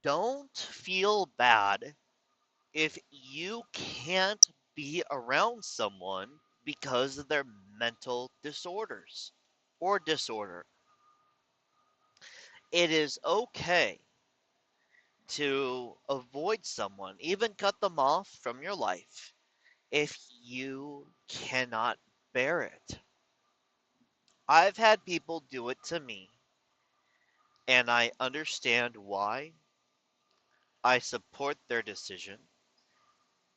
don't feel bad if you can't be around someone because of their mental disorders or disorder. It is okay to avoid someone, even cut them off from your life, if you cannot bear it. I've had people do it to me, and I understand why. I support their decision.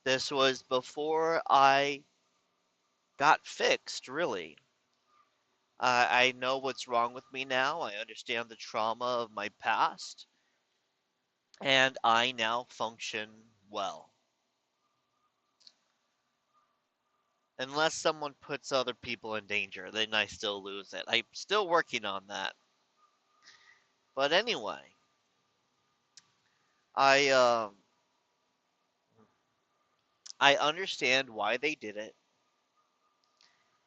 This was before I got fixed, really. I know what's wrong with me now. I understand the trauma of my past, and I now function well. Unless someone puts other people in danger, then I still lose it. I'm still working on that. But anyway, I I understand why they did it.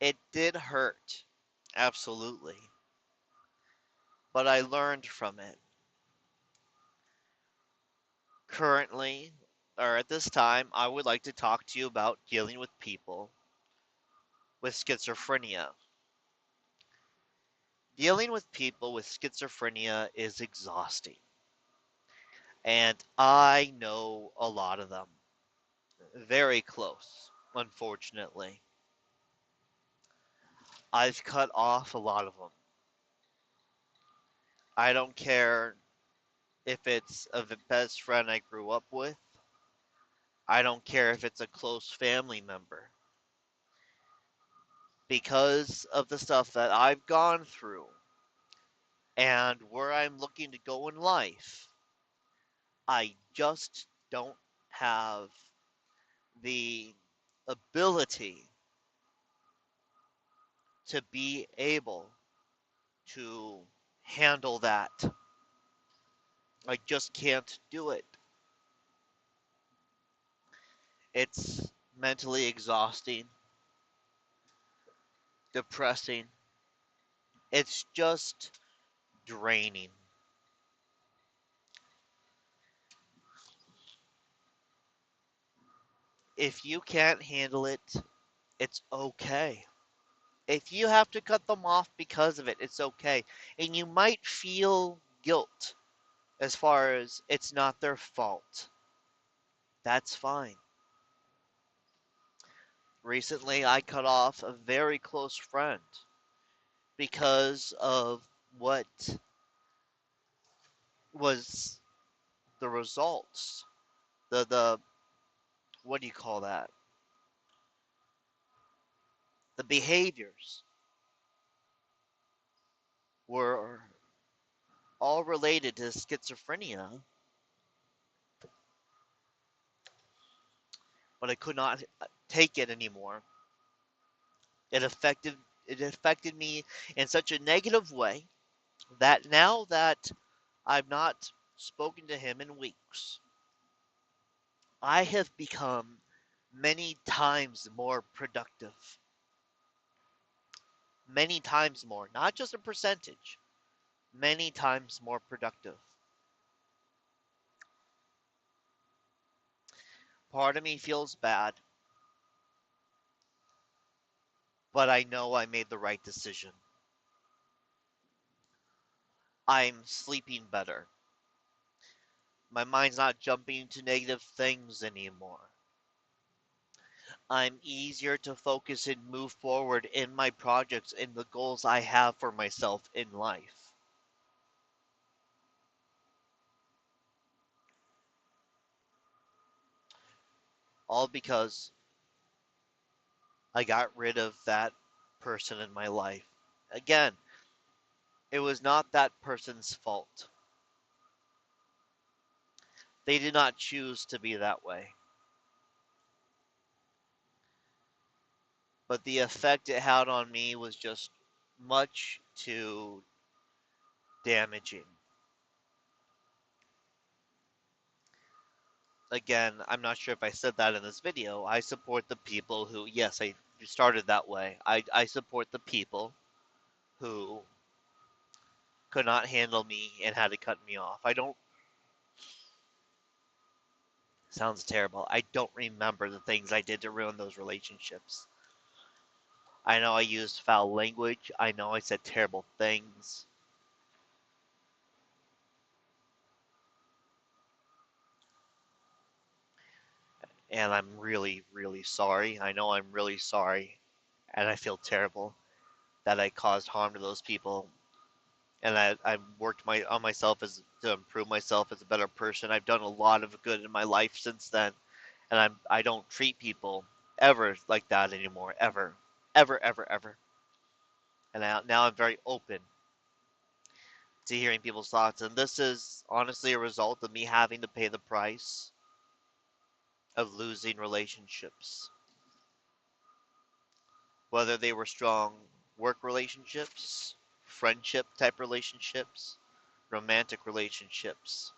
It did hurt, absolutely, but I learned from it. Currently, or at this time, I would like to talk to you about dealing with people with schizophrenia. Dealing with people with schizophrenia is exhausting, and I know a lot of them. Very close, unfortunately. I've cut off a lot of them. I don't care if it's a best friend I grew up with. I don't care if it's a close family member. Because of the stuff that I've gone through and where I'm looking to go in life, I just don't have the ability to be able to handle that. I just can't do it. It's mentally exhausting, depressing. It's just draining. If you can't handle it, it's okay. If you have to cut them off because of it, it's okay. And you might feel guilt as far as it's not their fault. That's fine. Recently, I cut off a very close friend because of what was the results. The what do you call that? The behaviors were all related to schizophrenia, but I could not take it anymore. It affected it affected me in such a negative way that now that I've not spoken to him in weeks, I have become many times more productive. Many times more, not just a percentage, many times more productive. Part of me feels bad, but I know I made the right decision. I'm sleeping better. My mind's not jumping to negative things anymore. I'm easier to focus and move forward in my projects and the goals I have for myself in life. All because I got rid of that person in my life. Again, it was not that person's fault. They did not choose to be that way. But the effect it had on me was just much too damaging. Again, I'm not sure if I said that in this video. I support the people who, yes, I started that way. I support the people who could not handle me and had to cut me off. I don't Sounds terrible. I don't remember the things I did to ruin those relationships. I know I used foul language. I know I said terrible things. And I'm really, really sorry. I know I'm really sorry. And I feel terrible that I caused harm to those people. And I've worked on myself to improve myself as a better person. I've done a lot of good in my life since then. And I don't treat people ever like that anymore. Ever. Ever, ever, ever. And now I'm very open to hearing people's thoughts. And this is honestly a result of me having to pay the price of losing relationships, whether they were strong work relationships, friendship type relationships, romantic relationships.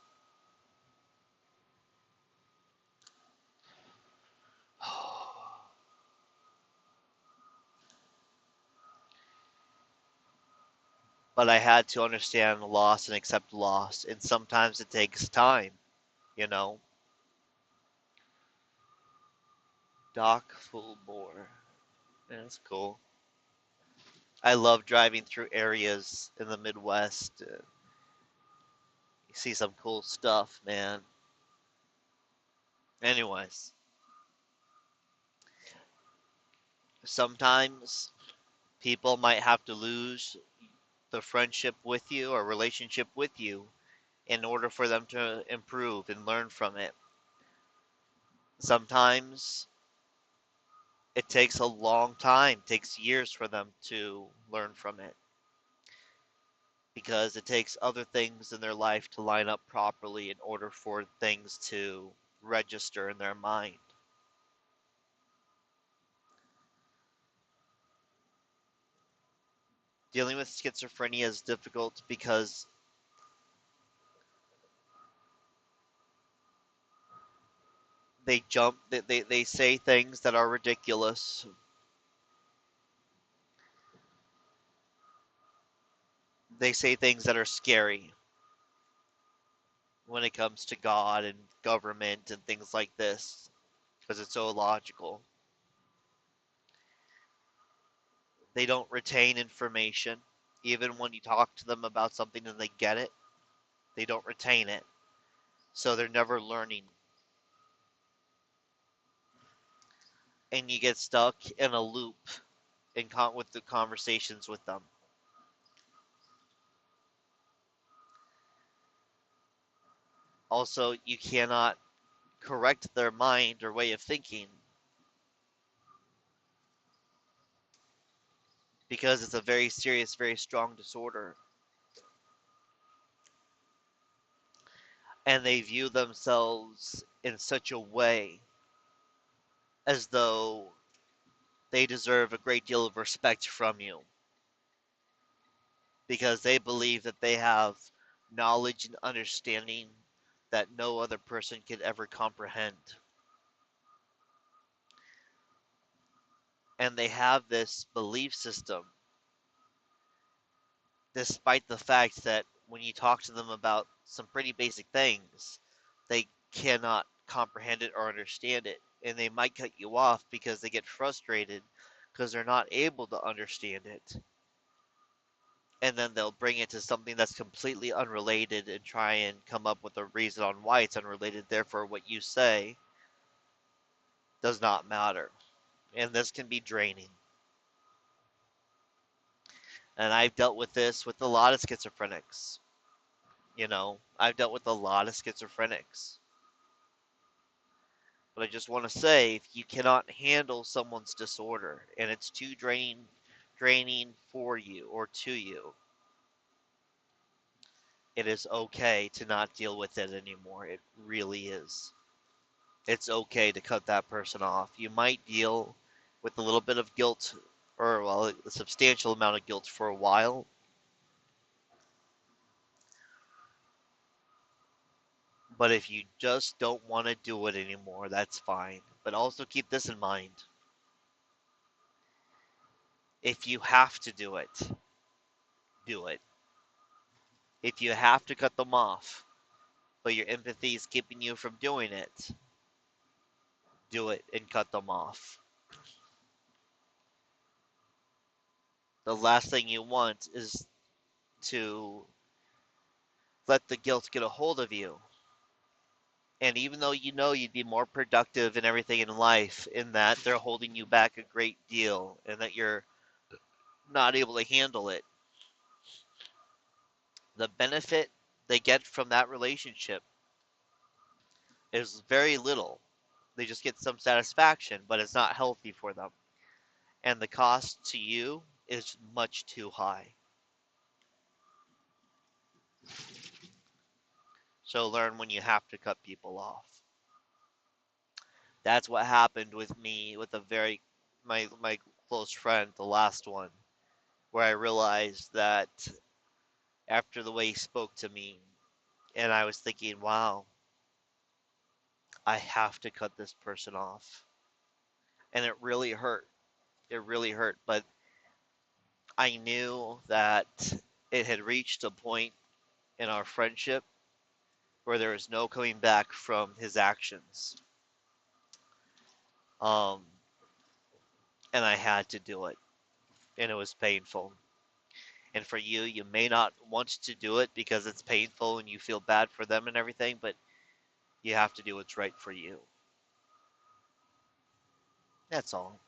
But I had to understand loss and accept loss, and sometimes it takes time, you know. Doc Fulmore. Yeah, that's cool. I love driving through areas in the Midwest. You see some cool stuff, man. Anyways, sometimes people might have to lose the friendship with you or relationship with you in order for them to improve and learn from it. Sometimes it takes a long time, takes years for them to learn from it because it takes other things in their life to line up properly in order for things to register in their mind. Dealing with schizophrenia is difficult because they say things that are ridiculous. They say things that are scary when it comes to God and government and things like this because it's so illogical. They don't retain information. Even when you talk to them about something and they get it, they don't retain it. So they're never learning. And you get stuck in a loop with the conversations with them. Also, you cannot correct their mind or way of thinking because it's a very serious, very strong disorder. And they view themselves in such a way as though they deserve a great deal of respect from you because they believe that they have knowledge and understanding that no other person could ever comprehend. And they have this belief system, despite the fact that when you talk to them about some pretty basic things, they cannot comprehend it or understand it. And they might cut you off because they get frustrated because they're not able to understand it. And then they'll bring it to something that's completely unrelated and try and come up with a reason on why it's unrelated. Therefore, what you say does not matter. And this can be draining. And I've dealt with this with a lot of schizophrenics. I've dealt with a lot of schizophrenics. But I just want to say if you cannot handle someone's disorder and it's too draining for you or to you, it is okay to not deal with it anymore. It really is. It's okay to cut that person off. You might deal with a little bit of guilt or well, a substantial amount of guilt for a while, but if you just don't want to do it anymore, that's fine. But also keep this in mind. If you have to do it, do it. If you have to cut them off, but your empathy is keeping you from doing it, do it and cut them off. The last thing you want is to let the guilt get a hold of you. And even though you know you'd be more productive in everything in life, in that they're holding you back a great deal and that you're not able to handle it, the benefit they get from that relationship is very little. They just get some satisfaction, but it's not healthy for them. And the cost to you is much too high. So learn when you have to cut people off. That's what happened with me with a very my close friend, the last one, where I realized that after the way he spoke to me, and I was thinking, wow, I have to cut this person off. And it really hurt. It really hurt, but I knew that it had reached a point in our friendship where there was no coming back from his actions. Um, and I had to do it, and it was painful. And for you, you may not want to do it because it's painful and you feel bad for them and everything, but you have to do what's right for you. That's all.